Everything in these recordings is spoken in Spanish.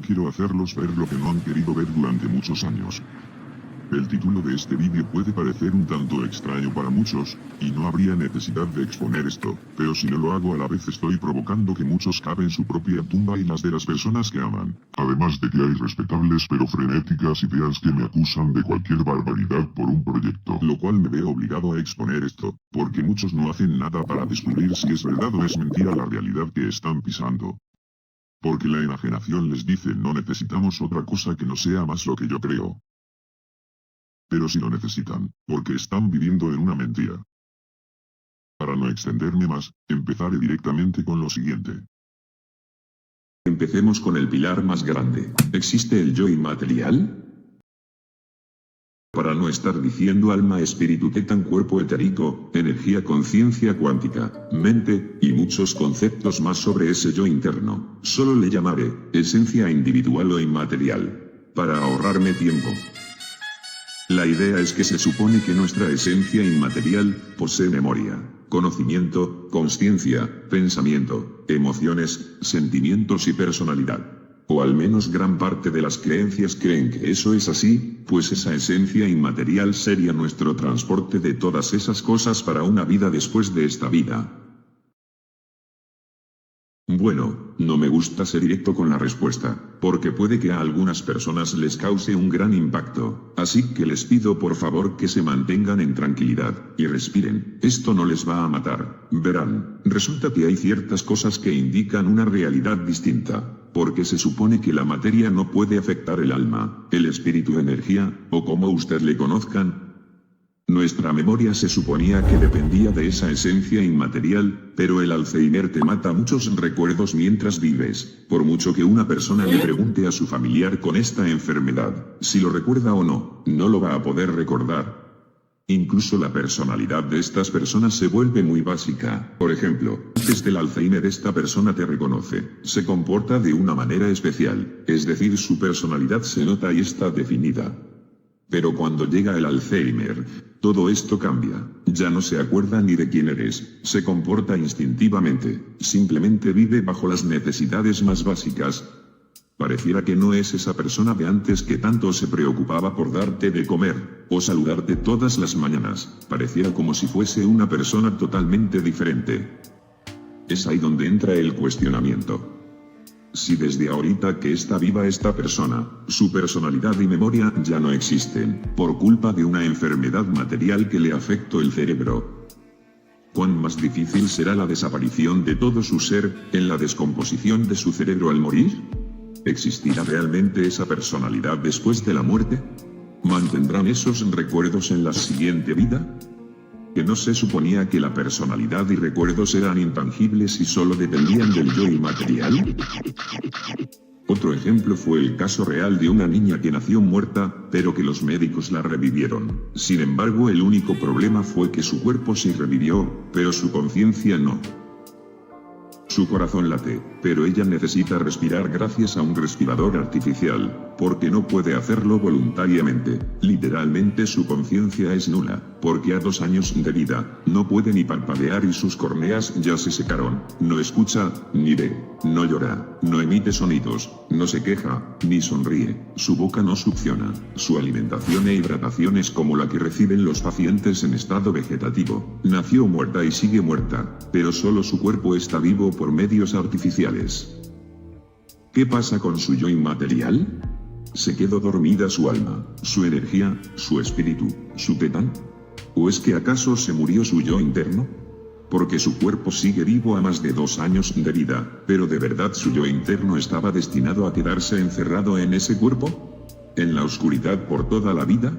quiero hacerlos ver lo que no han querido ver durante muchos años. El título de este vídeo puede parecer un tanto extraño para muchos, y no habría necesidad de exponer esto, pero si no lo hago a la vez estoy provocando que muchos caven su propia tumba y las de las personas que aman. Además de que hay respetables pero frenéticas ideas que me acusan de cualquier barbaridad por un proyecto. Lo cual me veo obligado a exponer esto, porque muchos no hacen nada para descubrir si es verdad o es mentira la realidad que están pisando. Porque la enajenación les dice no necesitamos otra cosa que no sea más lo que yo creo. Pero si lo necesitan, porque están viviendo en una mentira. Para no extenderme más, empezaré directamente con lo siguiente. Empecemos con el pilar más grande. ¿Existe el yo inmaterial? Para no estar diciendo alma, espíritu, tetan, cuerpo etérico, energía, conciencia cuántica, mente, y muchos conceptos más sobre ese yo interno, solo le llamaré esencia individual o inmaterial, para ahorrarme tiempo. La idea es que se supone que nuestra esencia inmaterial posee memoria, conocimiento, consciencia, pensamiento, emociones, sentimientos y personalidad. O al menos gran parte de las creencias creen que eso es así, pues esa esencia inmaterial sería nuestro transporte de todas esas cosas para una vida después de esta vida. Bueno, no me gusta ser directo con la respuesta, porque puede que a algunas personas les cause un gran impacto, así que les pido por favor que se mantengan en tranquilidad, y respiren, esto no les va a matar. Verán, resulta que hay ciertas cosas que indican una realidad distinta, porque se supone que la materia no puede afectar el alma, el espíritu, energía, o como usted le conozcan. Nuestra memoria se suponía que dependía de esa esencia inmaterial, pero el Alzheimer te mata muchos recuerdos mientras vives, por mucho que una persona le pregunte a su familiar con esta enfermedad, si lo recuerda o no, no lo va a poder recordar. Incluso la personalidad de estas personas se vuelve muy básica. Por ejemplo, antes del Alzheimer esta persona te reconoce, se comporta de una manera especial, es decir, su personalidad se nota y está definida. Pero cuando llega el Alzheimer, todo esto cambia, ya no se acuerda ni de quién eres, se comporta instintivamente, simplemente vive bajo las necesidades más básicas. Pareciera que no es esa persona de antes que tanto se preocupaba por darte de comer, o saludarte todas las mañanas, pareciera como si fuese una persona totalmente diferente. Es ahí donde entra el cuestionamiento. Si desde ahorita que está viva esta persona, su personalidad y memoria ya no existen, por culpa de una enfermedad material que le afectó el cerebro, ¿cuán más difícil será la desaparición de todo su ser, en la descomposición de su cerebro al morir? ¿Existirá realmente esa personalidad después de la muerte? ¿Mantendrán esos recuerdos en la siguiente vida? ¿Que no se suponía que la personalidad y recuerdos eran intangibles y solo dependían del yo inmaterial? Otro ejemplo fue el caso real de una niña que nació muerta, pero que los médicos la revivieron. Sin embargo, el único problema fue que su cuerpo sí revivió, pero su conciencia no. Su corazón late, pero ella necesita respirar gracias a un respirador artificial, porque no puede hacerlo voluntariamente. Literalmente su conciencia es nula, porque a 2 años de vida, no puede ni parpadear y sus córneas ya se secaron. No escucha, ni ve, no llora, no emite sonidos, no se queja, ni sonríe, su boca no succiona, su alimentación e hidratación es como la que reciben los pacientes en estado vegetativo. Nació muerta y sigue muerta, pero solo su cuerpo está vivo por medios artificiales. ¿Qué pasa con su yo inmaterial? ¿Se quedó dormida su alma, su energía, su espíritu, su tetán? ¿O es que acaso se murió su yo interno? Porque su cuerpo sigue vivo a más de 2 años de vida, pero ¿de verdad su yo interno estaba destinado a quedarse encerrado en ese cuerpo? ¿En la oscuridad por toda la vida?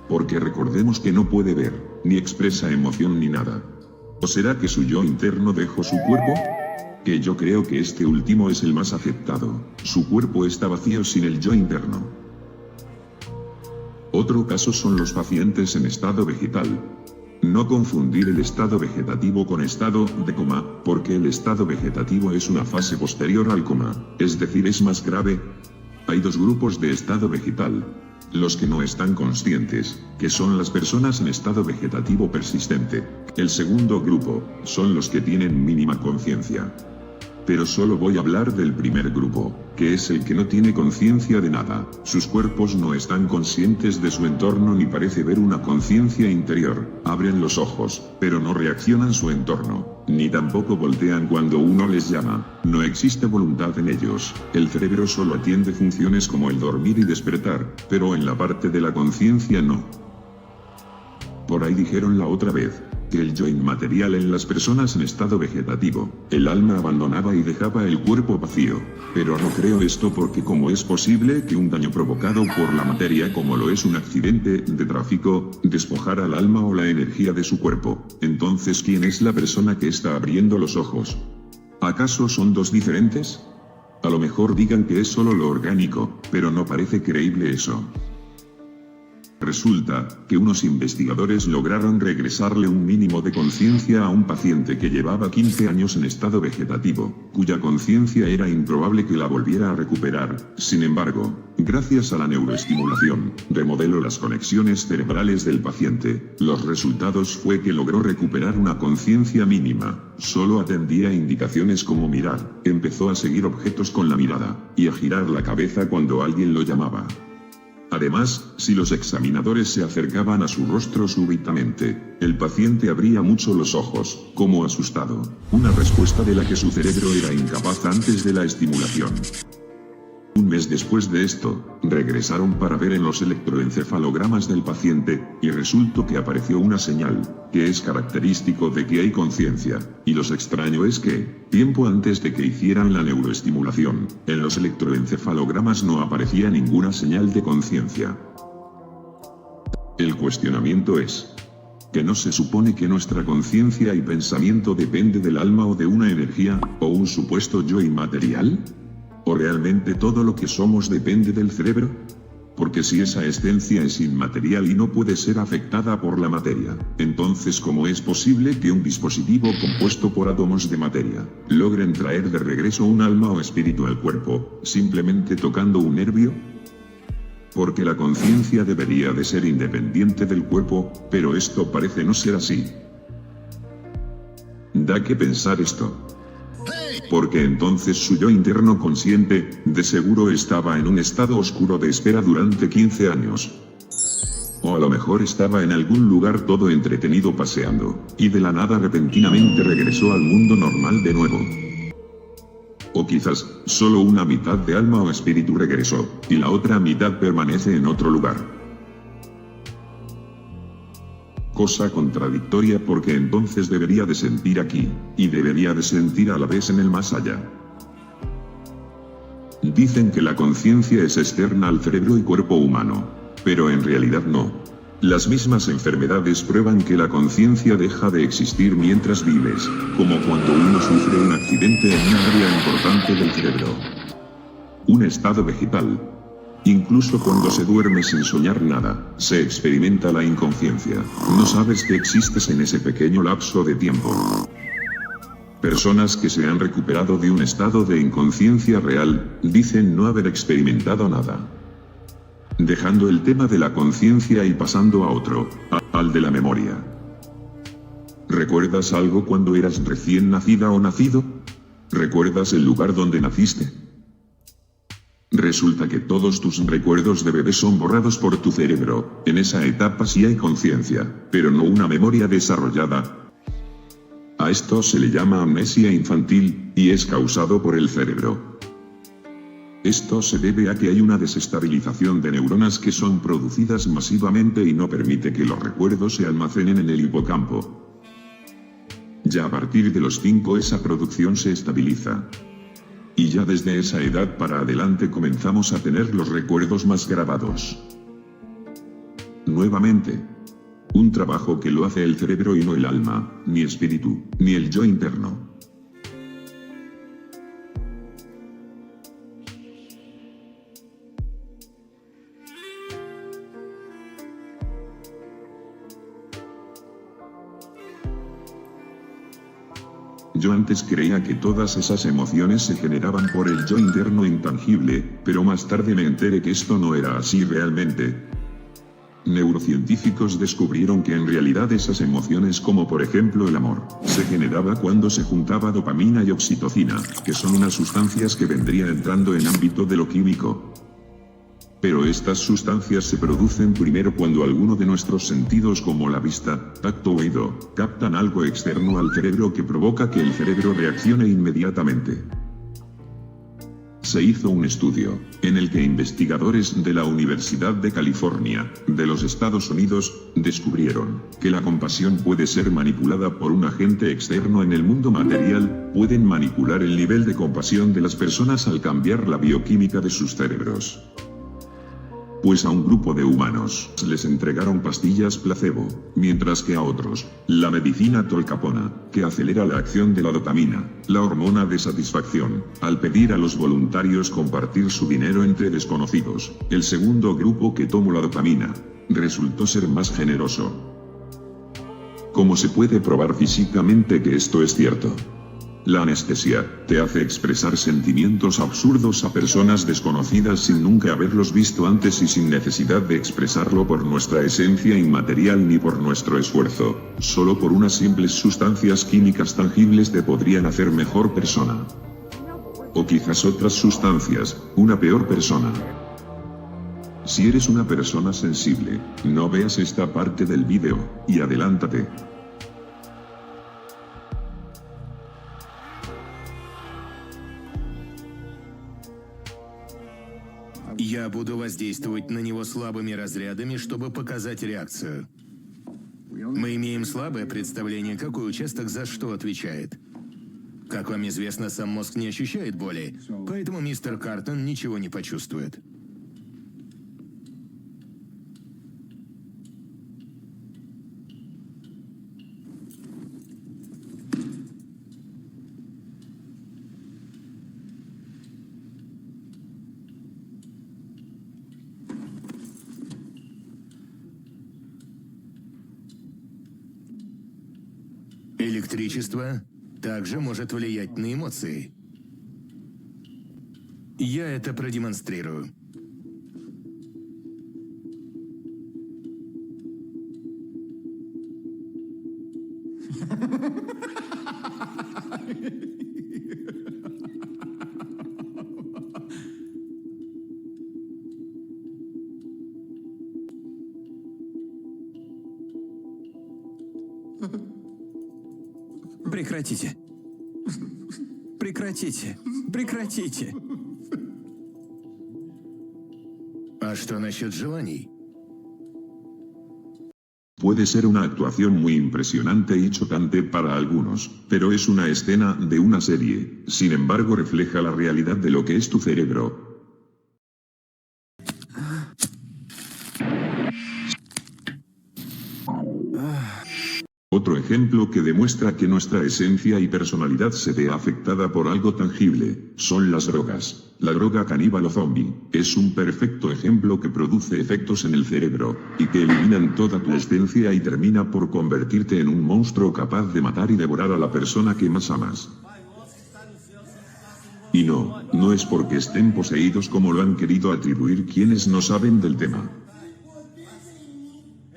Porque recordemos que no puede ver, ni expresa emoción ni nada. ¿O será que su yo interno dejó su cuerpo? Que yo creo que este último es el más aceptado, su cuerpo está vacío sin el yo interno. Otro caso son los pacientes en estado vegetal. No confundir el estado vegetativo con estado de coma, porque el estado vegetativo es una fase posterior al coma, es decir, es más grave. Hay 2 grupos de estado vegetal. Los que no están conscientes, que son las personas en estado vegetativo persistente. El segundo grupo, son los que tienen mínima conciencia. Pero solo voy a hablar del primer grupo, que es el que no tiene conciencia de nada. Sus cuerpos no están conscientes de su entorno ni parece ver una conciencia interior. Abren los ojos, pero no reaccionan a su entorno, ni tampoco voltean cuando uno les llama. No existe voluntad en ellos. El cerebro solo atiende funciones como el dormir y despertar, pero en la parte de la conciencia no. Por ahí dijeron la otra vez, que el yo inmaterial en las personas en estado vegetativo, el alma abandonaba y dejaba el cuerpo vacío. Pero no creo esto porque ¿cómo es posible que un daño provocado por la materia como lo es un accidente de tráfico, despojara al alma o la energía de su cuerpo? Entonces, ¿quién es la persona que está abriendo los ojos? ¿Acaso son dos diferentes? A lo mejor digan que es solo lo orgánico, pero no parece creíble eso. Resulta que unos investigadores lograron regresarle un mínimo de conciencia a un paciente que llevaba 15 años en estado vegetativo, cuya conciencia era improbable que la volviera a recuperar. Sin embargo, gracias a la neuroestimulación, remodeló las conexiones cerebrales del paciente. Los resultados fue que logró recuperar una conciencia mínima. Solo atendía indicaciones como mirar, empezó a seguir objetos con la mirada, y a girar la cabeza cuando alguien lo llamaba. Además, si los examinadores se acercaban a su rostro súbitamente, el paciente abría mucho los ojos, como asustado, una respuesta de la que su cerebro era incapaz antes de la estimulación. Un mes después de esto, regresaron para ver en los electroencefalogramas del paciente, y resultó que apareció una señal, que es característico de que hay conciencia, y lo extraño es que, tiempo antes de que hicieran la neuroestimulación, en los electroencefalogramas no aparecía ninguna señal de conciencia. El cuestionamiento es, ¿que no se supone que nuestra conciencia y pensamiento depende del alma o de una energía, o un supuesto yo inmaterial? ¿O realmente todo lo que somos depende del cerebro? Porque si esa esencia es inmaterial y no puede ser afectada por la materia, entonces ¿cómo es posible que un dispositivo compuesto por átomos de materia logren traer de regreso un alma o espíritu al cuerpo, simplemente tocando un nervio? Porque la conciencia debería de ser independiente del cuerpo, pero esto parece no ser así. Da que pensar esto. Porque entonces su yo interno consciente, de seguro estaba en un estado oscuro de espera durante 15 años. O a lo mejor estaba en algún lugar todo entretenido paseando, y de la nada repentinamente regresó al mundo normal de nuevo. O quizás, solo una mitad de alma o espíritu regresó, y la otra mitad permanece en otro lugar. Cosa contradictoria porque entonces debería de sentir aquí, y debería de sentir a la vez en el más allá. Dicen que la conciencia es externa al cerebro y cuerpo humano, pero en realidad no. Las mismas enfermedades prueban que la conciencia deja de existir mientras vives, como cuando uno sufre un accidente en un área importante del cerebro. Un estado vegetal. Incluso cuando se duerme sin soñar nada, se experimenta la inconsciencia. No sabes que existes en ese pequeño lapso de tiempo. Personas que se han recuperado de un estado de inconsciencia real, dicen no haber experimentado nada. Dejando el tema de la conciencia y pasando a otro, al de la memoria. ¿Recuerdas algo cuando eras recién nacida o nacido? ¿Recuerdas el lugar donde naciste? Resulta que todos tus recuerdos de bebé son borrados por tu cerebro. En esa etapa sí hay conciencia, pero no una memoria desarrollada. A esto se le llama amnesia infantil, y es causado por el cerebro. Esto se debe a que hay una desestabilización de neuronas que son producidas masivamente y no permite que los recuerdos se almacenen en el hipocampo. Ya a partir de los 5 esa producción se estabiliza. Y ya desde esa edad para adelante comenzamos a tener los recuerdos más grabados. Nuevamente, un trabajo que lo hace el cerebro y no el alma, ni espíritu, ni el yo interno. Yo antes creía que todas esas emociones se generaban por el yo interno intangible, pero más tarde me enteré que esto no era así realmente. neurocientíficos descubrieron que en realidad esas emociones, como por ejemplo el amor, se generaba cuando se juntaba dopamina y oxitocina, que son unas sustancias que vendrían entrando en ámbito de lo químico. Pero estas sustancias se producen primero cuando alguno de nuestros sentidos, como la vista, tacto o oído, captan algo externo al cerebro que provoca que el cerebro reaccione inmediatamente. Se hizo un estudio, en el que investigadores de la Universidad de California, de los Estados Unidos, descubrieron que la compasión puede ser manipulada por un agente externo en el mundo material. Pueden manipular el nivel de compasión de las personas al cambiar la bioquímica de sus cerebros. Pues a un grupo de humanos les entregaron pastillas placebo, mientras que a otros, la medicina tolcapona, que acelera la acción de la dopamina, la hormona de satisfacción, al pedir a los voluntarios compartir su dinero entre desconocidos. El segundo grupo, que tomó la dopamina, resultó ser más generoso. ¿Cómo se puede probar físicamente que esto es cierto? La anestesia te hace expresar sentimientos absurdos a personas desconocidas sin nunca haberlos visto antes y sin necesidad de expresarlo por nuestra esencia inmaterial ni por nuestro esfuerzo. Solo por unas simples sustancias químicas tangibles te podrían hacer mejor persona. O quizás otras sustancias, una peor persona. Si eres una persona sensible, no veas esta parte del vídeo, y adelántate. Я буду воздействовать на него слабыми разрядами, чтобы показать реакцию. Мы имеем слабое представление, какой участок за что отвечает. Как вам известно, сам мозг не ощущает боли, поэтому мистер Картон ничего не почувствует. Электричество также может влиять на эмоции. Я это продемонстрирую. Прекратите. Прекратите. Прекратите. А что насчет желаний? Puede ser una actuación muy impresionante y chocante para algunos, pero es una escena de una serie. Sin embargo, refleja la realidad de lo que es tu cerebro. Otro ejemplo que demuestra que nuestra esencia y personalidad se ve afectada por algo tangible, son las drogas. La droga caníbal o zombie, es un perfecto ejemplo que produce efectos en el cerebro, y que eliminan toda tu esencia y termina por convertirte en un monstruo capaz de matar y devorar a la persona que más amas. Y no es porque estén poseídos como lo han querido atribuir quienes no saben del tema.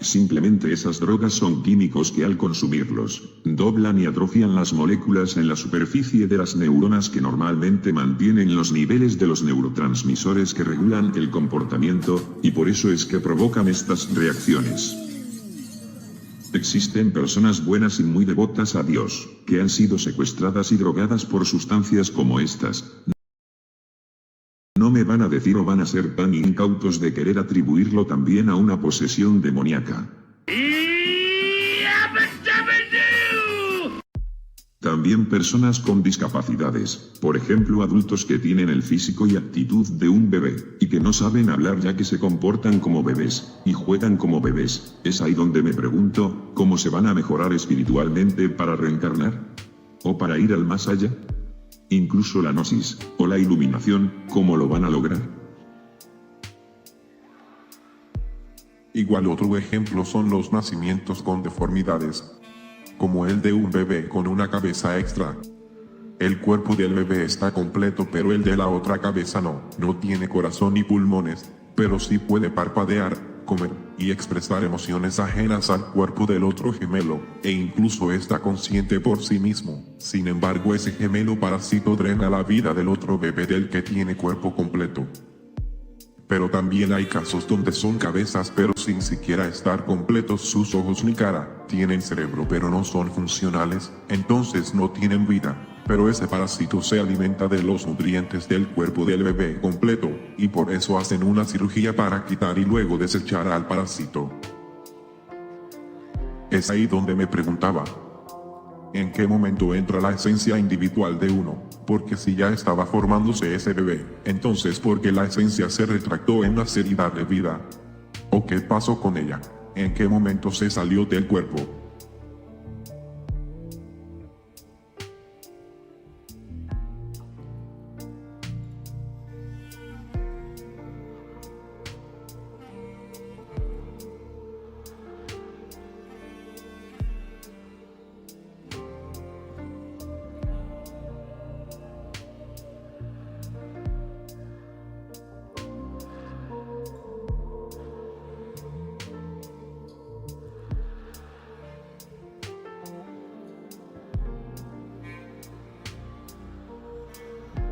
Simplemente esas drogas son químicos que al consumirlos, doblan y atrofian las moléculas en la superficie de las neuronas que normalmente mantienen los niveles de los neurotransmisores que regulan el comportamiento, y por eso es que provocan estas reacciones. Existen personas buenas y muy devotas a Dios, que han sido secuestradas y drogadas por sustancias como estas. No me van a decir o van a ser tan incautos de querer atribuirlo también a una posesión demoníaca. También personas con discapacidades, por ejemplo adultos que tienen el físico y actitud de un bebé, y que no saben hablar ya que se comportan como bebés, y juegan como bebés. Es ahí donde me pregunto, ¿cómo se van a mejorar espiritualmente para reencarnar? ¿O para ir al más allá? Incluso la gnosis, o la iluminación, ¿cómo lo van a lograr? Igual otro ejemplo son los nacimientos con deformidades, como el de un bebé con una cabeza extra. El cuerpo del bebé está completo pero el de la otra cabeza no tiene corazón ni pulmones, pero sí puede parpadear, comer, y expresar emociones ajenas al cuerpo del otro gemelo, e incluso está consciente por sí mismo. Sin embargo, ese gemelo parásito drena la vida del otro bebé del que tiene cuerpo completo. Pero también hay casos donde son cabezas pero sin siquiera estar completos sus ojos ni cara, tienen cerebro pero no son funcionales, entonces no tienen vida, pero ese parásito se alimenta de los nutrientes del cuerpo del bebé completo, y por eso hacen una cirugía para quitar y luego desechar al parásito. Es ahí donde me preguntaba, ¿en qué momento entra la esencia individual de uno? Porque si ya estaba formándose ese bebé, entonces ¿por qué la esencia se retractó en nacer y darle vida? ¿O qué pasó con ella? ¿En qué momento se salió del cuerpo?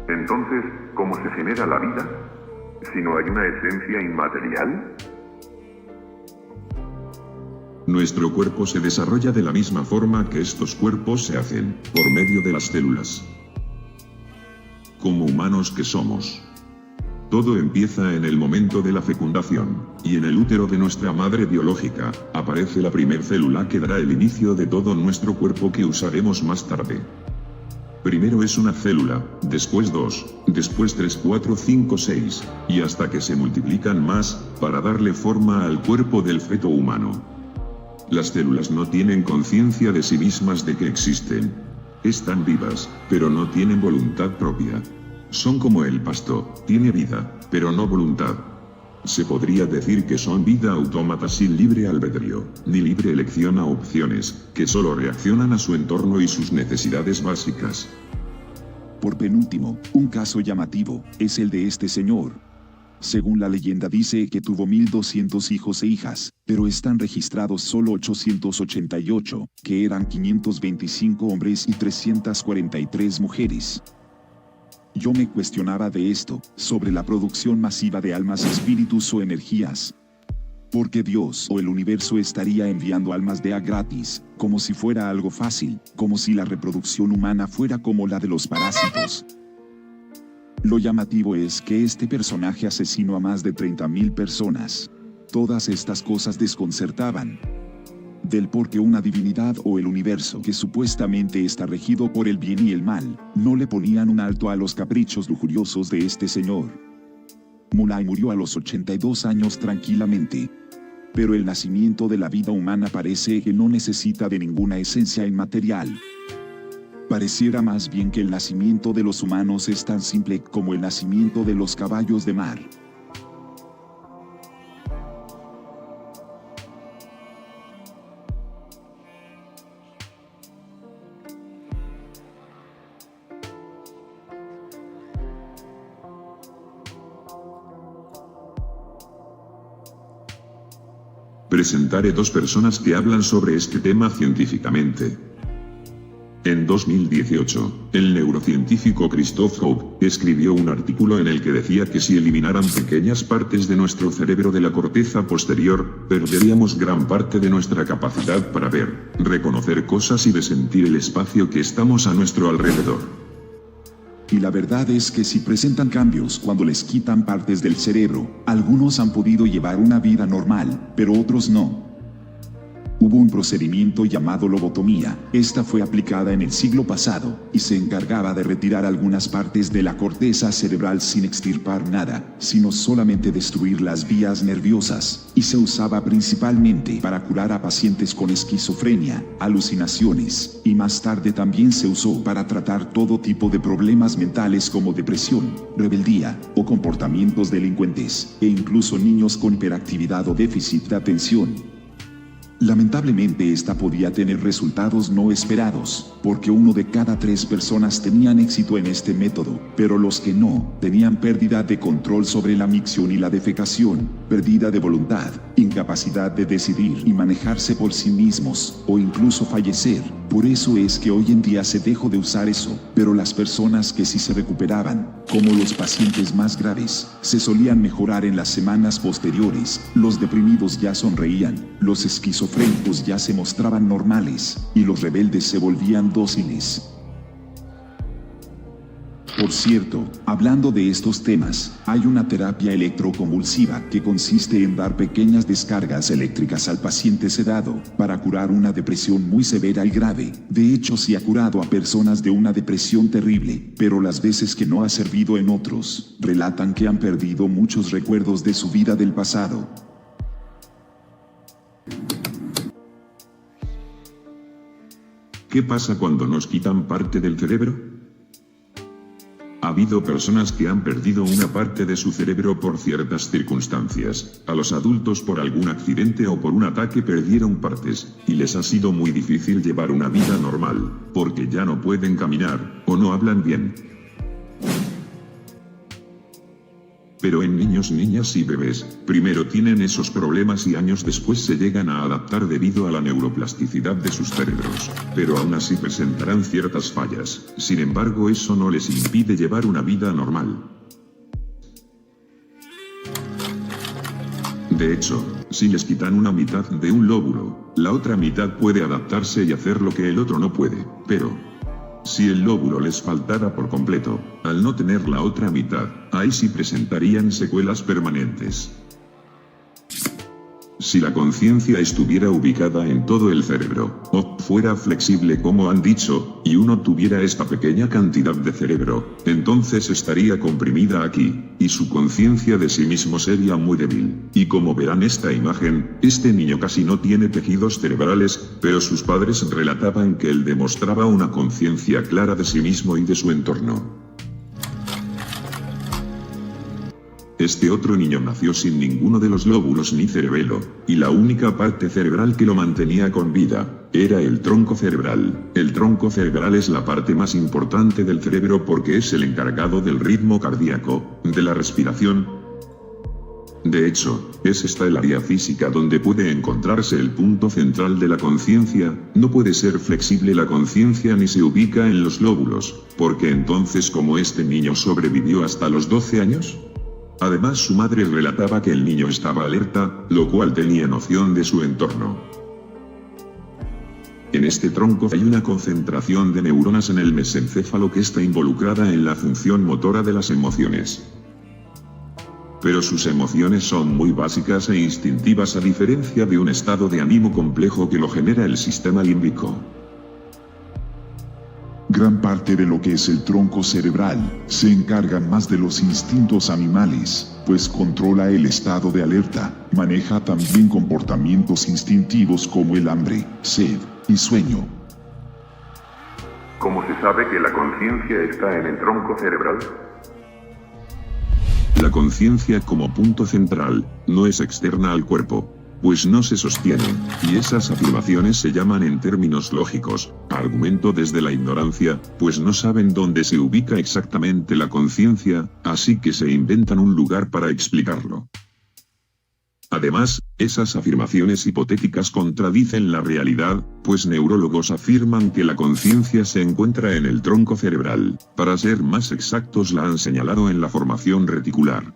Entonces, ¿cómo se genera la vida? Si no hay una esencia inmaterial. Nuestro cuerpo se desarrolla de la misma forma que estos cuerpos se hacen, por medio de las células. Como humanos que somos. Todo empieza en el momento de la fecundación, y en el útero de nuestra madre biológica, aparece la primer célula que dará el inicio de todo nuestro cuerpo que usaremos más tarde. Primero es una célula, después 2, después 3, 4, 5, 6, y hasta que se multiplican más, para darle forma al cuerpo del feto humano. Las células no tienen conciencia de sí mismas de que existen. Están vivas, pero no tienen voluntad propia. Son como el pasto, tiene vida, pero no voluntad. Se podría decir que son vida autómata sin libre albedrío, ni libre elección a opciones, que solo reaccionan a su entorno y sus necesidades básicas. Por penúltimo, un caso llamativo, es el de este señor. Según la leyenda dice que tuvo 1200 hijos e hijas, pero están registrados solo 888, que eran 525 hombres y 343 mujeres. Yo me cuestionaba de esto, sobre la producción masiva de almas, espíritus o energías. Porque Dios o el universo estaría enviando almas de a gratis, como si fuera algo fácil, como si la reproducción humana fuera como la de los parásitos. Lo llamativo es que este personaje asesinó a más de 30.000 personas. Todas estas cosas desconcertaban. Del por qué una divinidad o el universo que supuestamente está regido por el bien y el mal, no le ponían un alto a los caprichos lujuriosos de este señor. Mulay murió a los 82 años tranquilamente. Pero el nacimiento de la vida humana parece que no necesita de ninguna esencia inmaterial. Pareciera más bien que el nacimiento de los humanos es tan simple como el nacimiento de los caballos de mar. Presentaré dos personas que hablan sobre este tema científicamente. En 2018, el neurocientífico Christoph Hope escribió un artículo en el que decía que si eliminaran pequeñas partes de nuestro cerebro de la corteza posterior, perderíamos gran parte de nuestra capacidad para ver, reconocer cosas y de sentir el espacio que estamos a nuestro alrededor. Y la verdad es que si presentan cambios cuando les quitan partes del cerebro, algunos han podido llevar una vida normal, pero otros no. Hubo un procedimiento llamado lobotomía. Esta fue aplicada en el siglo pasado, y se encargaba de retirar algunas partes de la corteza cerebral sin extirpar nada, sino solamente destruir las vías nerviosas, y se usaba principalmente para curar a pacientes con esquizofrenia, alucinaciones, y más tarde también se usó para tratar todo tipo de problemas mentales como depresión, rebeldía, o comportamientos delincuentes, e incluso niños con hiperactividad o déficit de atención. Lamentablemente esta podía tener resultados no esperados, porque 1 de cada 3 personas tenían éxito en este método, pero los que no, tenían pérdida de control sobre la micción y la defecación, pérdida de voluntad, incapacidad de decidir y manejarse por sí mismos, o incluso fallecer. Por eso es que hoy en día se dejó de usar eso, pero las personas que sí se recuperaban, como los pacientes más graves, se solían mejorar en las semanas posteriores, los deprimidos ya sonreían, los esquizofrénicos ya se mostraban normales, y los rebeldes se volvían dóciles. Por cierto, hablando de estos temas, hay una terapia electroconvulsiva que consiste en dar pequeñas descargas eléctricas al paciente sedado para curar una depresión muy severa y grave. De hecho, sí ha curado a personas de una depresión terrible, pero las veces que no ha servido en otros, relatan que han perdido muchos recuerdos de su vida del pasado. ¿Qué pasa cuando nos quitan parte del cerebro? Ha habido personas que han perdido una parte de su cerebro por ciertas circunstancias. A los adultos por algún accidente o por un ataque perdieron partes, y les ha sido muy difícil llevar una vida normal, porque ya no pueden caminar, o no hablan bien. Pero en niños, niñas y bebés, primero tienen esos problemas y años después se llegan a adaptar debido a la neuroplasticidad de sus cerebros, pero aún así presentarán ciertas fallas. Sin embargo, eso no les impide llevar una vida normal. De hecho, si les quitan una mitad de un lóbulo, la otra mitad puede adaptarse y hacer lo que el otro no puede, pero si el lóbulo les faltara por completo, al no tener la otra mitad, ahí sí presentarían secuelas permanentes. Si la conciencia estuviera ubicada en todo el cerebro, o fuera flexible como han dicho, y uno tuviera esta pequeña cantidad de cerebro, entonces estaría comprimida aquí, y su conciencia de sí mismo sería muy débil. Y como verán esta imagen, este niño casi no tiene tejidos cerebrales, pero sus padres relataban que él demostraba una conciencia clara de sí mismo y de su entorno. Este otro niño nació sin ninguno de los lóbulos ni cerebelo, y la única parte cerebral que lo mantenía con vida, era el tronco cerebral. El tronco cerebral es la parte más importante del cerebro porque es el encargado del ritmo cardíaco, de la respiración. De hecho, es esta el área física donde puede encontrarse el punto central de la conciencia. No puede ser flexible la conciencia ni se ubica en los lóbulos, porque entonces como este niño sobrevivió hasta los 12 años, además su madre relataba que el niño estaba alerta, lo cual tenía noción de su entorno. En este tronco hay una concentración de neuronas en el mesencéfalo que está involucrada en la función motora de las emociones. Pero sus emociones son muy básicas e instintivas a diferencia de un estado de ánimo complejo que lo genera el sistema límbico. Gran parte de lo que es el tronco cerebral se encargan más de los instintos animales, pues controla el estado de alerta, maneja también comportamientos instintivos como el hambre, sed y sueño. ¿Cómo se sabe que la conciencia está en el tronco cerebral? La conciencia como punto central, no es externa al cuerpo, pues no se sostienen, y esas afirmaciones se llaman en términos lógicos, argumento desde la ignorancia, pues no saben dónde se ubica exactamente la conciencia, así que se inventan un lugar para explicarlo. Además, esas afirmaciones hipotéticas contradicen la realidad, pues neurólogos afirman que la conciencia se encuentra en el tronco cerebral, para ser más exactos la han señalado en la formación reticular.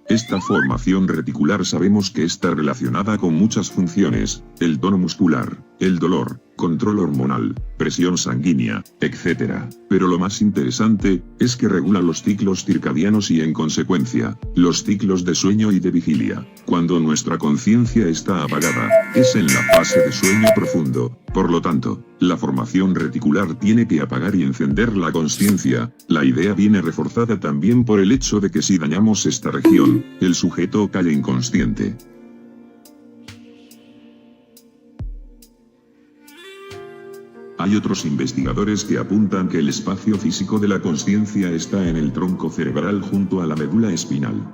Esta formación reticular sabemos que está relacionada con muchas funciones, el tono muscular, el dolor, control hormonal, presión sanguínea, etc. Pero lo más interesante, es que regula los ciclos circadianos y en consecuencia, los ciclos de sueño y de vigilia. Cuando nuestra conciencia está apagada, es en la fase de sueño profundo. Por lo tanto, la formación reticular tiene que apagar y encender la consciencia. La idea viene reforzada también por el hecho de que si dañamos esta región, el sujeto cae inconsciente. Hay otros investigadores que apuntan que el espacio físico de la consciencia está en el tronco cerebral junto a la médula espinal.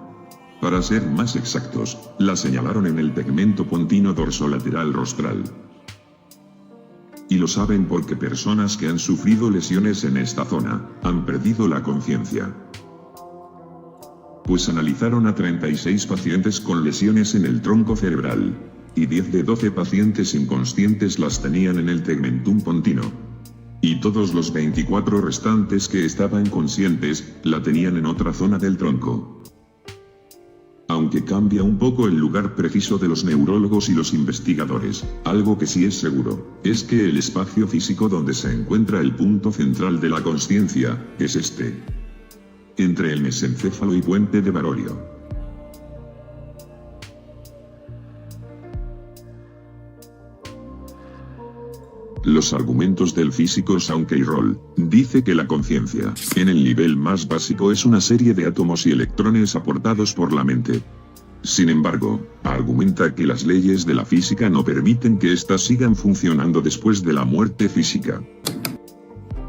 Para ser más exactos, la señalaron en el tegmento pontino dorsolateral rostral. Y lo saben porque personas que han sufrido lesiones en esta zona, han perdido la conciencia. Pues analizaron a 36 pacientes con lesiones en el tronco cerebral, y 10 de 12 pacientes inconscientes las tenían en el tegmentum pontino. Y todos los 24 restantes que estaban conscientes, la tenían en otra zona del tronco. Aunque cambia un poco el lugar preciso de los neurólogos y los investigadores, algo que sí es seguro, es que el espacio físico donde se encuentra el punto central de la consciencia, es este. Entre el mesencéfalo y puente de Barorio. Los argumentos del físico Shawn Carroll dice que la conciencia, en el nivel más básico, es una serie de átomos y electrones aportados por la mente. Sin embargo, argumenta que las leyes de la física no permiten que éstas sigan funcionando después de la muerte física.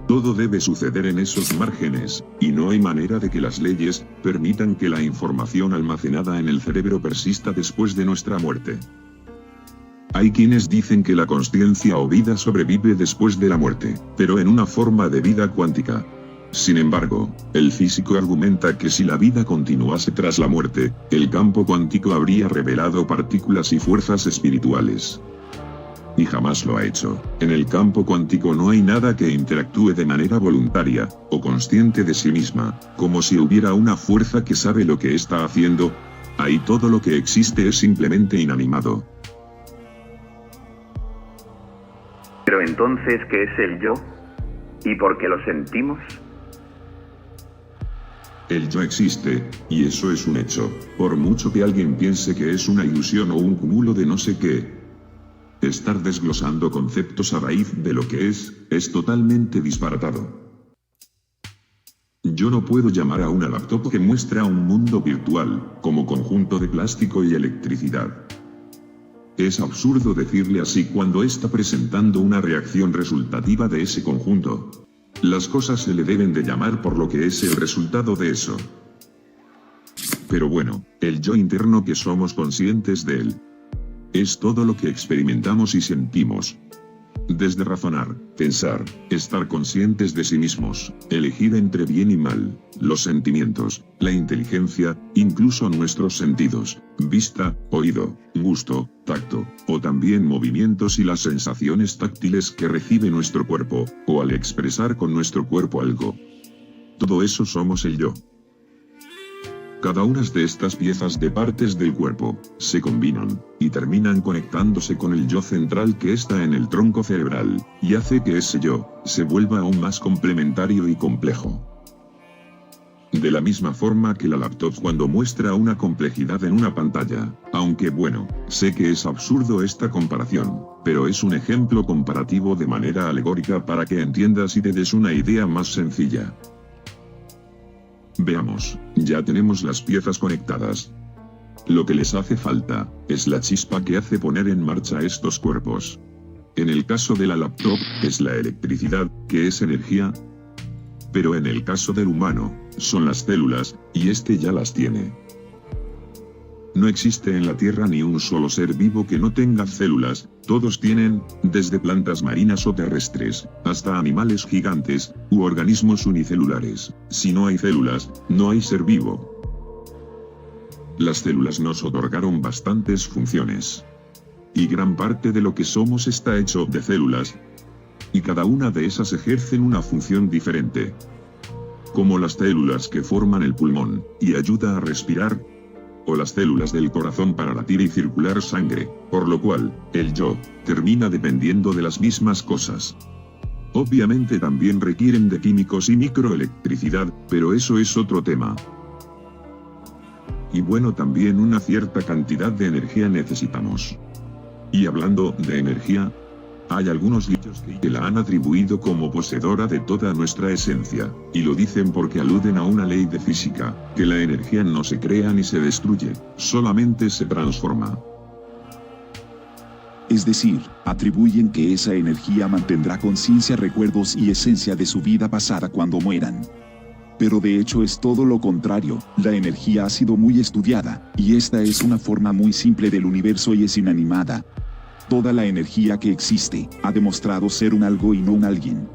Todo debe suceder en esos márgenes, y no hay manera de que las leyes permitan que la información almacenada en el cerebro persista después de nuestra muerte. Hay quienes dicen que la consciencia o vida sobrevive después de la muerte, pero en una forma de vida cuántica. Sin embargo, el físico argumenta que si la vida continuase tras la muerte, el campo cuántico habría revelado partículas y fuerzas espirituales. Y jamás lo ha hecho. En el campo cuántico no hay nada que interactúe de manera voluntaria, o consciente de sí misma, como si hubiera una fuerza que sabe lo que está haciendo. Ahí todo lo que existe es simplemente inanimado. Pero entonces, ¿qué es el yo? ¿Y por qué lo sentimos? El yo existe, y eso es un hecho, por mucho que alguien piense que es una ilusión o un cúmulo de no sé qué. Estar desglosando conceptos a raíz de lo que es totalmente disparatado. Yo no puedo llamar a una laptop que muestra un mundo virtual, como conjunto de plástico y electricidad. Es absurdo decirle así cuando está presentando una reacción resultativa de ese conjunto. Las cosas se le deben de llamar por lo que es el resultado de eso. Pero bueno, el yo interno que somos conscientes de él. Es todo lo que experimentamos y sentimos. Desde razonar, pensar, estar conscientes de sí mismos, elegir entre bien y mal, los sentimientos, la inteligencia, incluso nuestros sentidos, vista, oído, gusto, tacto, o también movimientos y las sensaciones táctiles que recibe nuestro cuerpo, o al expresar con nuestro cuerpo algo. Todo eso somos el yo. Cada una de estas piezas de partes del cuerpo, se combinan, y terminan conectándose con el yo central que está en el tronco cerebral, y hace que ese yo, se vuelva aún más complementario y complejo. De la misma forma que la laptop cuando muestra una complejidad en una pantalla, aunque bueno, sé que es absurdo esta comparación, pero es un ejemplo comparativo de manera alegórica para que entiendas y te des una idea más sencilla. Veamos, ya tenemos las piezas conectadas. Lo que les hace falta, es la chispa que hace poner en marcha estos cuerpos. En el caso de la laptop, es la electricidad, que es energía. Pero en el caso del humano, son las células, y este ya las tiene. No existe en la Tierra ni un solo ser vivo que no tenga células, todos tienen, desde plantas marinas o terrestres, hasta animales gigantes, u organismos unicelulares. Si no hay células, no hay ser vivo. Las células nos otorgaron bastantes funciones. Y gran parte de lo que somos está hecho de células. Y cada una de esas ejercen una función diferente. Como las células que forman el pulmón, y ayuda a respirar, o las células del corazón para latir y circular sangre, por lo cual, el yo, termina dependiendo de las mismas cosas. Obviamente también requieren de químicos y microelectricidad, pero eso es otro tema. Y bueno, también una cierta cantidad de energía necesitamos. Y hablando de energía, hay algunos dichos que la han atribuido como poseedora de toda nuestra esencia, y lo dicen porque aluden a una ley de física, que la energía no se crea ni se destruye, solamente se transforma. Es decir, atribuyen que esa energía mantendrá conciencia, recuerdos y esencia de su vida pasada cuando mueran. Pero de hecho es todo lo contrario, la energía ha sido muy estudiada, y esta es una forma muy simple del universo y es inanimada. Toda la energía que existe, ha demostrado ser un algo y no un alguien.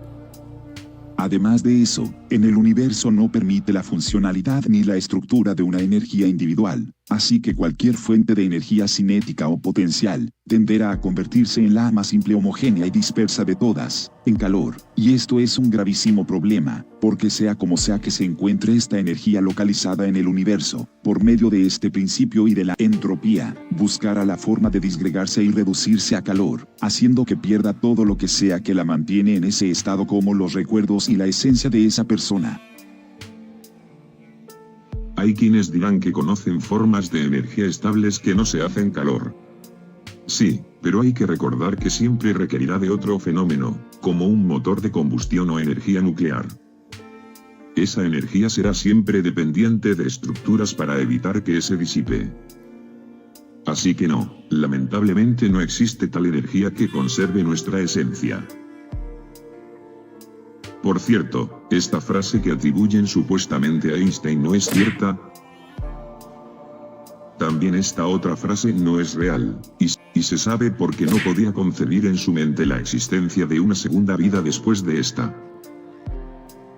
Además de eso, en el universo no permite la funcionalidad ni la estructura de una energía individual, así que cualquier fuente de energía cinética o potencial, tenderá a convertirse en la más simple, homogénea y dispersa de todas, en calor, y esto es un gravísimo problema, porque sea como sea que se encuentre esta energía localizada en el universo, por medio de este principio y de la entropía, buscará la forma de disgregarse y reducirse a calor, haciendo que pierda todo lo que sea que la mantiene en ese estado, como los recuerdos y la esencia de esa persona. Hay quienes dirán que conocen formas de energía estables que no se hacen calor. Sí, pero hay que recordar que siempre requerirá de otro fenómeno, como un motor de combustión o energía nuclear. Esa energía será siempre dependiente de estructuras para evitar que se disipe. Así que no, lamentablemente no existe tal energía que conserve nuestra esencia. Por cierto, esta frase que atribuyen supuestamente a Einstein no es cierta. También esta otra frase no es real, y se sabe por qué no podía concebir en su mente la existencia de una segunda vida después de esta.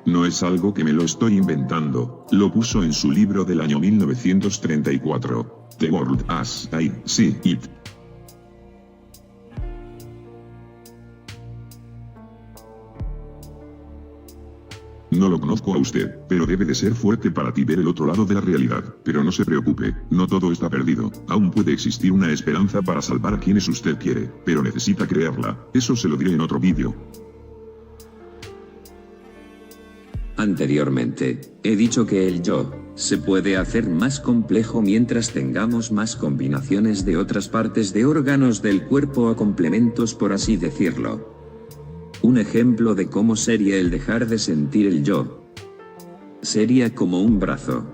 No es algo que me lo estoy inventando, lo puso en su libro del año 1934, The World as I See It. No lo conozco a usted, pero debe de ser fuerte para ti ver el otro lado de la realidad. Pero no se preocupe, no todo está perdido. Aún puede existir una esperanza para salvar a quienes usted quiere, pero necesita creerla. Eso se lo diré en otro vídeo. Anteriormente, he dicho que el yo se puede hacer más complejo mientras tengamos más combinaciones de otras partes de órganos del cuerpo o complementos, por así decirlo. Un ejemplo de cómo sería el dejar de sentir el yo. Sería como un brazo.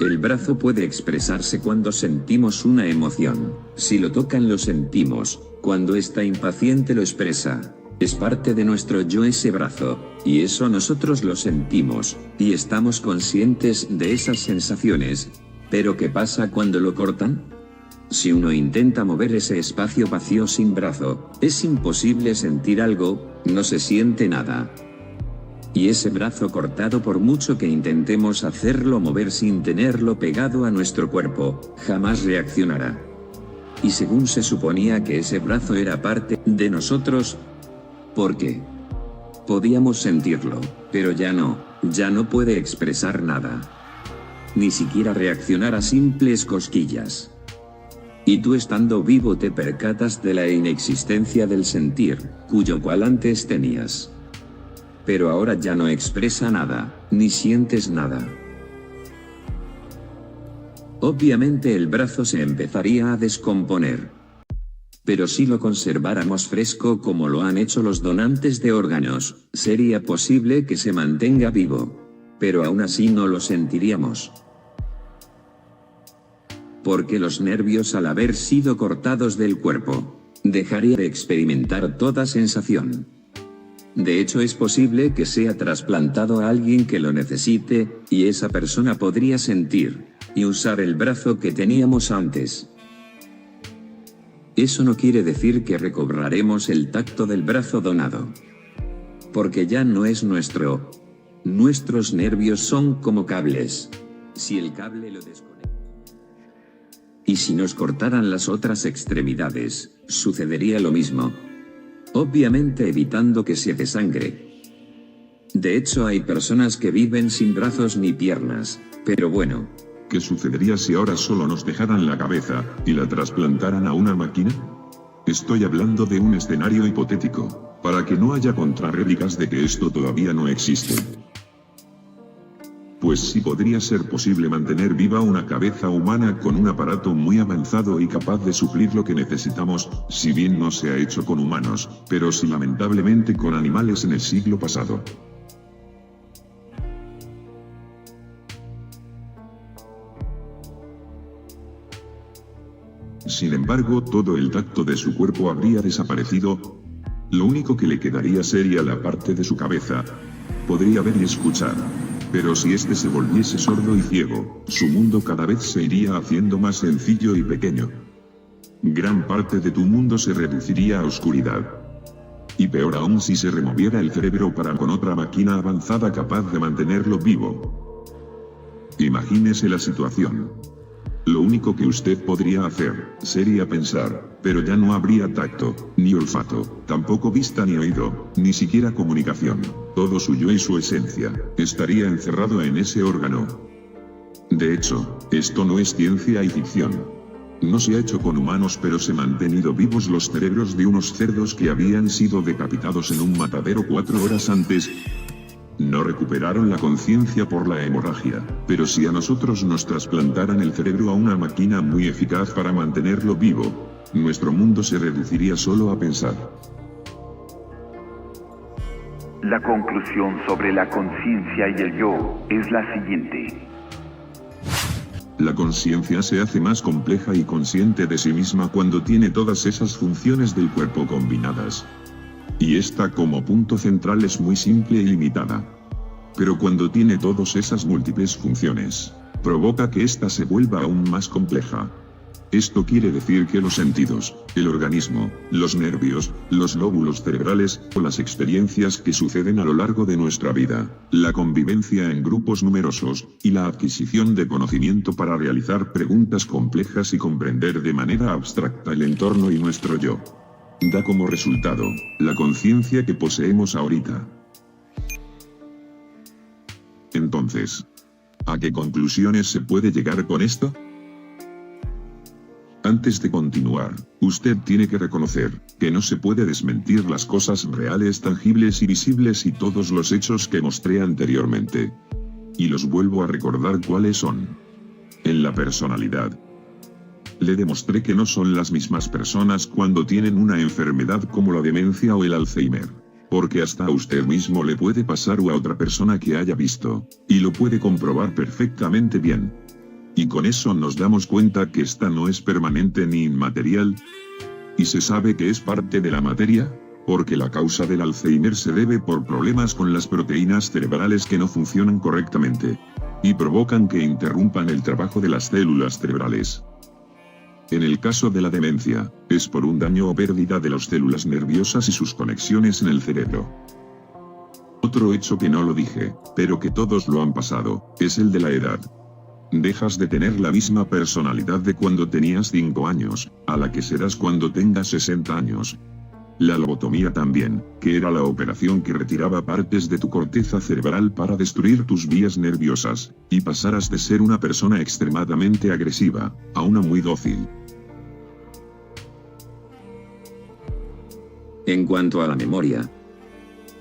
El brazo puede expresarse cuando sentimos una emoción. Si lo tocan lo sentimos, cuando está impaciente lo expresa. Es parte de nuestro yo ese brazo, y eso nosotros lo sentimos, y estamos conscientes de esas sensaciones. Pero ¿qué pasa cuando lo cortan? Si uno intenta mover ese espacio vacío sin brazo, es imposible sentir algo, no se siente nada. Y ese brazo cortado, por mucho que intentemos hacerlo mover sin tenerlo pegado a nuestro cuerpo, jamás reaccionará. Y según se suponía que ese brazo era parte de nosotros, ¿por qué? Podíamos sentirlo, pero ya no puede expresar nada. Ni siquiera reaccionar a simples cosquillas. Y tú, estando vivo, te percatas de la inexistencia del sentir, cuyo cual antes tenías. Pero ahora ya no expresa nada, ni sientes nada. Obviamente el brazo se empezaría a descomponer. Pero si lo conserváramos fresco como lo han hecho los donantes de órganos, sería posible que se mantenga vivo. Pero aún así no lo sentiríamos. Porque los nervios, al haber sido cortados del cuerpo, dejaría de experimentar toda sensación. De hecho, es posible que sea trasplantado a alguien que lo necesite, y esa persona podría sentir y usar el brazo que teníamos antes. Eso no quiere decir que recobraremos el tacto del brazo donado. Porque ya no es nuestro. Nuestros nervios son como cables. Si el cable lo desconecta, y si nos cortaran las otras extremidades, sucedería lo mismo. Obviamente evitando que se desangre. De hecho, hay personas que viven sin brazos ni piernas, pero bueno. ¿Qué sucedería si ahora solo nos dejaran la cabeza y la trasplantaran a una máquina? Estoy hablando de un escenario hipotético, para que no haya contrarréplicas de que esto todavía no existe. Pues sí podría ser posible mantener viva una cabeza humana con un aparato muy avanzado y capaz de suplir lo que necesitamos, si bien no se ha hecho con humanos, pero sí lamentablemente con animales en el siglo pasado. Sin embargo, todo el tacto de su cuerpo habría desaparecido. Lo único que le quedaría sería la parte de su cabeza. podría ver y escuchar. Pero si este se volviese sordo y ciego, su mundo cada vez se iría haciendo más sencillo y pequeño. Gran parte de tu mundo se reduciría a oscuridad. Y peor aún si se removiera el cerebro para con otra máquina avanzada capaz de mantenerlo vivo. Imagínese la situación. Lo único que usted podría hacer, sería pensar, pero ya no habría tacto, ni olfato, tampoco vista ni oído, ni siquiera comunicación. Todo su yo y su esencia, estaría encerrado en ese órgano. De hecho, esto no es ciencia y ficción. No se ha hecho con humanos, pero se han mantenido vivos los cerebros de unos cerdos que habían sido decapitados en un matadero 4 horas antes. No recuperaron la conciencia por la hemorragia, pero si a nosotros nos trasplantaran el cerebro a una máquina muy eficaz para mantenerlo vivo, nuestro mundo se reduciría solo a pensar. La conclusión sobre la conciencia y el yo es la siguiente. La conciencia se hace más compleja y consciente de sí misma cuando tiene todas esas funciones del cuerpo combinadas. Y esta como punto central es muy simple y limitada. Pero cuando tiene todas esas múltiples funciones, provoca que ésta se vuelva aún más compleja. Esto quiere decir que los sentidos, el organismo, los nervios, los lóbulos cerebrales, o las experiencias que suceden a lo largo de nuestra vida, la convivencia en grupos numerosos, y la adquisición de conocimiento para realizar preguntas complejas y comprender de manera abstracta el entorno y nuestro yo, da como resultado, la conciencia que poseemos ahorita. Entonces, ¿a qué conclusiones se puede llegar con esto? Antes de continuar, usted tiene que reconocer que no se puede desmentir las cosas reales, tangibles y visibles y todos los hechos que mostré anteriormente. Y los vuelvo a recordar cuáles son. En la personalidad. Le demostré que no son las mismas personas cuando tienen una enfermedad como la demencia o el Alzheimer. Porque hasta a usted mismo le puede pasar o a otra persona que haya visto, y lo puede comprobar perfectamente bien. Y con eso nos damos cuenta que esta no es permanente ni inmaterial. ¿Y se sabe que es parte de la materia? Porque la causa del Alzheimer se debe por problemas con las proteínas cerebrales que no funcionan correctamente. Y provocan que interrumpan el trabajo de las células cerebrales. En el caso de la demencia, es por un daño o pérdida de las células nerviosas y sus conexiones en el cerebro. Otro hecho que no lo dije, pero que todos lo han pasado, es el de la edad. Dejas de tener la misma personalidad de cuando tenías 5 años, a la que serás cuando tengas 60 años. La lobotomía también, que era la operación que retiraba partes de tu corteza cerebral para destruir tus vías nerviosas, y pasarás de ser una persona extremadamente agresiva, a una muy dócil. En cuanto a la memoria,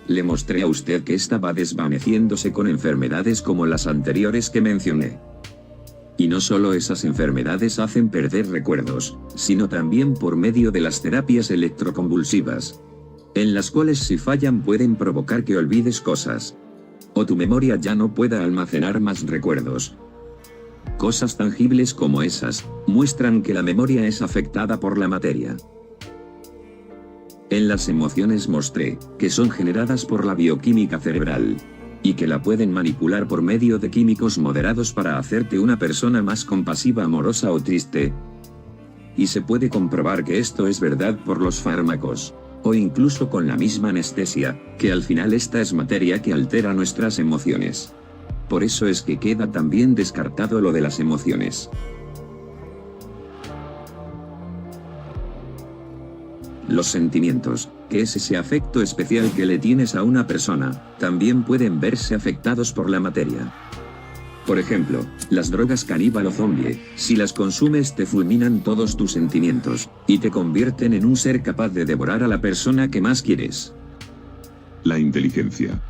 le mostré a usted que esta va desvaneciéndose con enfermedades como las anteriores que mencioné. Y no solo esas enfermedades hacen perder recuerdos, sino también por medio de las terapias electroconvulsivas, en las cuales si fallan pueden provocar que olvides cosas, o tu memoria ya no pueda almacenar más recuerdos. Cosas tangibles como esas, muestran que la memoria es afectada por la materia. En las emociones mostré, que son generadas por la bioquímica cerebral, y que la pueden manipular por medio de químicos moderados para hacerte una persona más compasiva, amorosa o triste. Y se puede comprobar que esto es verdad por los fármacos, o incluso con la misma anestesia, que al final esta es materia que altera nuestras emociones. Por eso es que queda también descartado lo de las emociones. Los sentimientos, que es ese afecto especial que le tienes a una persona, también pueden verse afectados por la materia. Por ejemplo, las drogas caníbal o zombie, si las consumes te fulminan todos tus sentimientos, y te convierten en un ser capaz de devorar a la persona que más quieres. La inteligencia.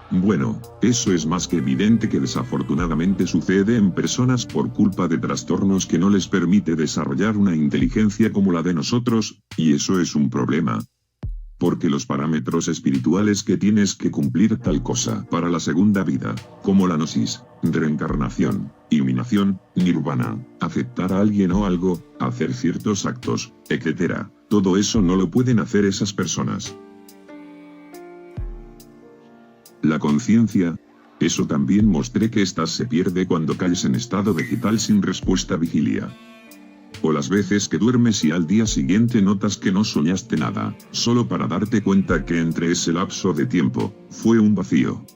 Bueno, eso es más que evidente que desafortunadamente sucede en personas por culpa de trastornos que no les permite desarrollar una inteligencia como la de nosotros, y eso es un problema. Porque los parámetros espirituales que tienes que cumplir tal cosa para la segunda vida, como la gnosis, reencarnación, iluminación, nirvana, aceptar a alguien o algo, hacer ciertos actos, etc., todo eso no lo pueden hacer esas personas. La conciencia. Eso también mostré que esta se pierde cuando caes en estado vegetal sin respuesta vigilia. O las veces que duermes y al día siguiente notas que no soñaste nada, solo para darte cuenta que entre ese lapso de tiempo, fue un vacío.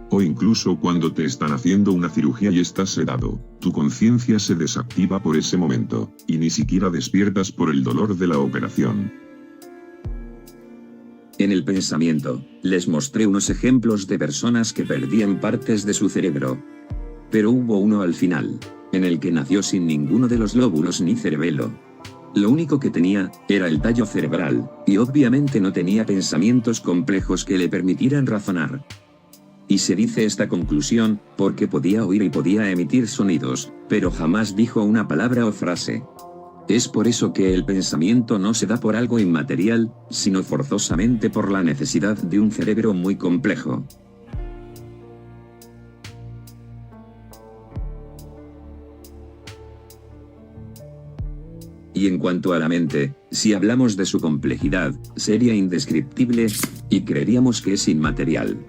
O incluso cuando te están haciendo una cirugía y estás sedado, tu conciencia se desactiva por ese momento, y ni siquiera despiertas por el dolor de la operación. En el pensamiento, les mostré unos ejemplos de personas que perdían partes de su cerebro. Pero hubo uno al final, en el que nació sin ninguno de los lóbulos ni cerebelo. Lo único que tenía, era el tallo cerebral, y obviamente no tenía pensamientos complejos que le permitieran razonar. Y se dice esta conclusión, porque podía oír y podía emitir sonidos, pero jamás dijo una palabra o frase. Es por eso que el pensamiento no se da por algo inmaterial, sino forzosamente por la necesidad de un cerebro muy complejo. Y en cuanto a la mente, si hablamos de su complejidad, sería indescriptible, y creeríamos que es inmaterial.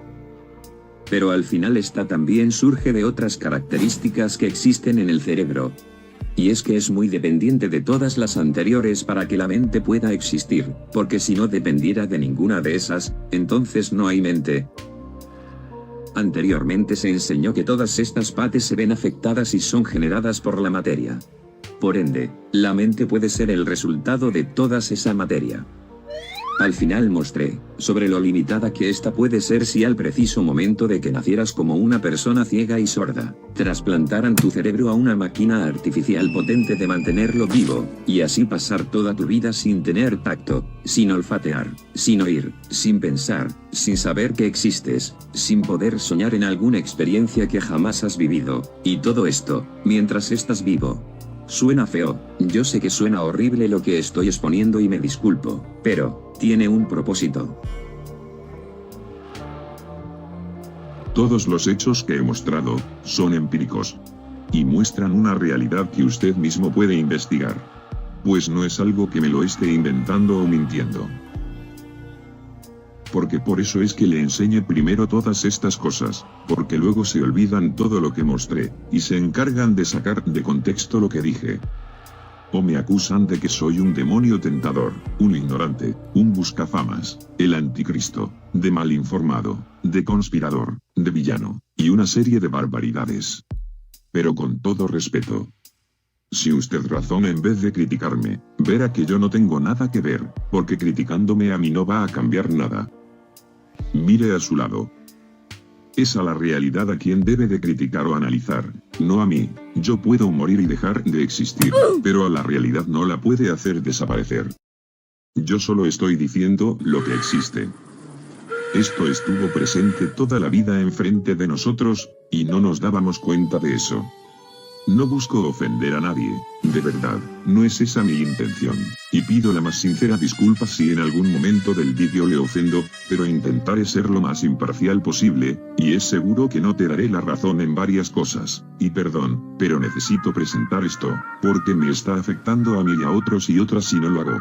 Pero al final esta también surge de otras características que existen en el cerebro. Y es que es muy dependiente de todas las anteriores para que la mente pueda existir, porque si no dependiera de ninguna de esas, entonces no hay mente. Anteriormente se enseñó que todas estas partes se ven afectadas y son generadas por la materia. Por ende, la mente puede ser el resultado de toda esa materia. Al final mostré, sobre lo limitada que esta puede ser si al preciso momento de que nacieras como una persona ciega y sorda, trasplantaran tu cerebro a una máquina artificial potente de mantenerlo vivo, y así pasar toda tu vida sin tener tacto, sin olfatear, sin oír, sin pensar, sin saber que existes, sin poder soñar en alguna experiencia que jamás has vivido, y todo esto, mientras estás vivo. Suena feo, yo sé que suena horrible lo que estoy exponiendo y me disculpo, pero, tiene un propósito. Todos los hechos que he mostrado, son empíricos. Y muestran una realidad que usted mismo puede investigar. Pues no es algo que me lo esté inventando o mintiendo. Porque por eso es que le enseñé primero todas estas cosas, porque luego se olvidan todo lo que mostré, y se encargan de sacar de contexto lo que dije. O me acusan de que soy un demonio tentador, un ignorante, un buscafamas, el anticristo, de mal informado, de conspirador, de villano, y una serie de barbaridades. Pero con todo respeto. Si usted razona en vez de criticarme, verá que yo no tengo nada que ver, porque criticándome a mí no va a cambiar nada. Mire a su lado. Es a la realidad a quien debe de criticar o analizar, no a mí. Yo puedo morir y dejar de existir, pero a la realidad no la puede hacer desaparecer. Yo solo estoy diciendo lo que existe. Esto estuvo presente toda la vida enfrente de nosotros, y no nos dábamos cuenta de eso. No busco ofender a nadie, de verdad, no es esa mi intención, y pido la más sincera disculpa si en algún momento del vídeo le ofendo, pero intentaré ser lo más imparcial posible, y es seguro que no te daré la razón en varias cosas, y perdón, pero necesito presentar esto, porque me está afectando a mí y a otros y otras si no lo hago.